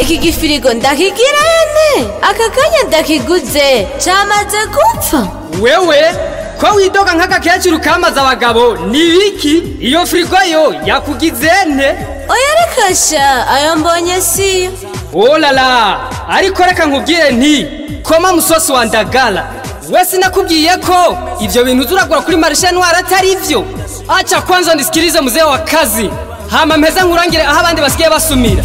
iki gifirigo ndakigira ene aka kanya ndakiguze cyamaze gupfa. Wewe ko widoga nk'agakecuru kamaze abagabo ni biki iyo firigo yo yakugize nte? Oya reka sha ayo mbonye siyo. Oh la la, ariko reka nkubwire nti koma musosi wa ndagala. Wesi nakubwiye ko ivyo bintu uzuragura kuri marisha ntwara atari ivyo. Acha kwanza ndisikilize mzee wa kazi. Hama mpeza nkurangire aho abandi basikiye basumira.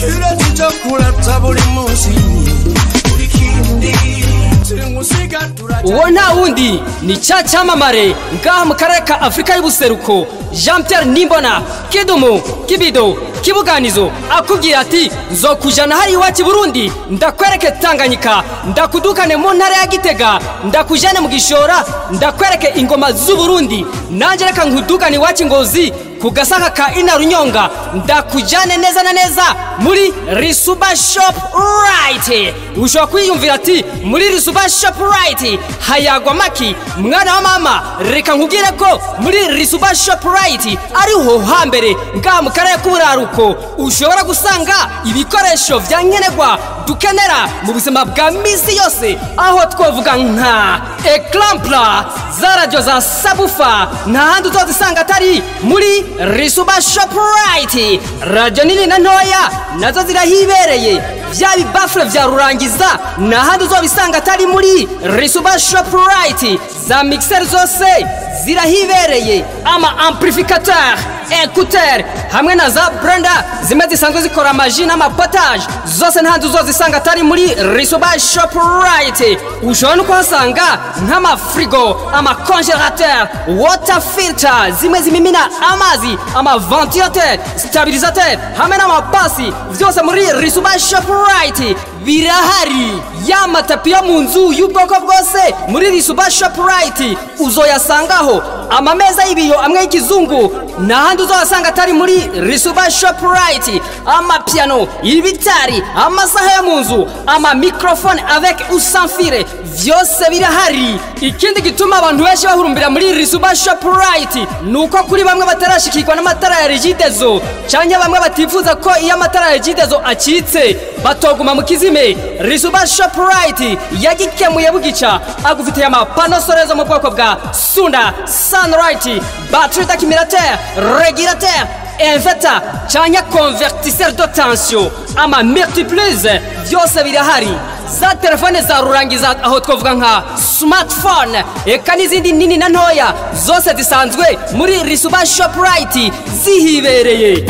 Uwo nta wundi ni cha cyamamare ngaha mu karere ka Afrika y'ubuseruko Jean-Pierre Nimbona Kidumu Kibido Kibuganizo akubwira ati nzokujana hari iwacu Burundi ndakwereke Tanganyika ndakudukane mu ntara ya Gitega ndakujane mu Gishora ndakwereke ingoma z'u Burundi nanje reka nkudukane iwacu Ngozi kugasaka ka ina Runyonga ndakujane neza na neza muri Risuba Shop right. Ushobora kwiyumvira ati muri Risuba Shop right hayagwa maki mwana wa mama, reka nkubwire ko muri Risuba Shop right ariho hambere ngaha mu karere k'uburaruko ushobora gusanga ibikoresho vya nkenerwa dukenera mu buzima bwa misi yose, aho twovuga nka eclampla za radio za sabufa nta handi uzozisanga atari muri Risuba Shop right. Radio nini na ntoya nazo zirahibereye, vya bibafure vya rurangiza na handi uzobisanga atari muri Risuba Shop right. Za mixer zose zirahibereye, ama amplificateur écouteur hamwe na za blender zimwe zisanzwe zikora amaji n'amapotage zose nta uzozisanga atari muri Risuba Shop right. Ushobora no kuhasanga nk'ama frigo, ama congélateur, water filter zimwe zimimina amazi, ama ventilateur, stabilisateur hamwe n'amapasi vyose muri Risuba Shop right birahari. Ya matapi yo mu nzu y'ubwoko bwose muri Risuba Shop right uzoyasangaho, amameza y'ibiyo amwe y'ikizungu na handi uzosanga atari muri Risuba Shop right, ama piano, ibitari, amasaha yo mu nzu, ama microphone avec ou sans fil vyose birahari. Ikindi gituma abantu benshi bahurumbira muri Risuba Shop right nuko kuri bamwe batarashikirwa n'amatara ya Regideso canke bamwe batifuza ko iyo amatara ya Regideso acitse batoguma mu kizime. Risuba Shop right yagikemuye bugica agufitiye amapano sorezo mu bwoko bwa Sunda, Sunlight, batterie d'accumulateur, régulateur, inverter canke convertisseur de tension, ama multiprise vyose birahari. Za telefone za rurangiza aho twovuga nka smartphone eka n'izindi nini na ntoya zose zisanzwe muri Risuba Shop right zihibereye.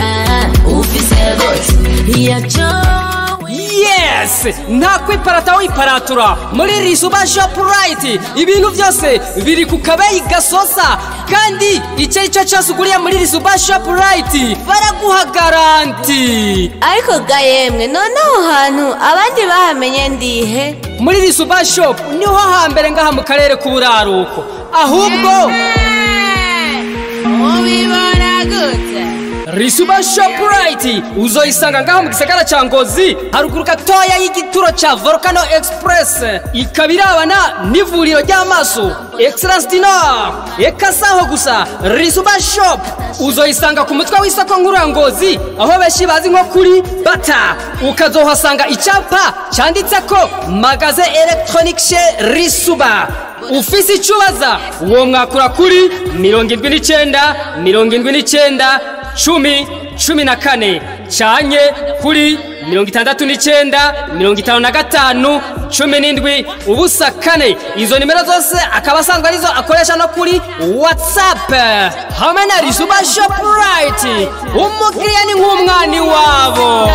Yes, nta kwiparata wiparatura muri Risuba Shop right. Ibintu byose biri ku kabeyi gasosa, kandi icyo cyo cyose uguriye muri Risuba Shop right baraguha garanti. Ariko gayemwe noneho hantu abandi bahamenye ndihe? Muri Risuba Shop niho hambere ngaha mu karere k'uburaruko, ahubwo ubibona gute? Risuba Shop right uzoyisanga ngaho mu gisagara ca Ngozi haruguru gatoya y'igituro ca Volcano Express, ikabirabana n'ivuriro ry'amaso Excellence du Nord. Eka saho gusa Risuba Shop uzoyisanga ku mutwe w'isoko nkuru ya Ngozi aho beshi bazi nko kuri Bata, ukazohasanga icapa canditseko magaze electronique chez Risuba. Ufisi icubaza uwo mwakura kuri 79 79 10 canke kuri 69 55 17 ubusa 4. Izo nimero zose akaba asanzwe arizo akoresha no kuri WhatsApp. Hamwe na Risuba Shop right umukiriya ni nk'umwani wabo.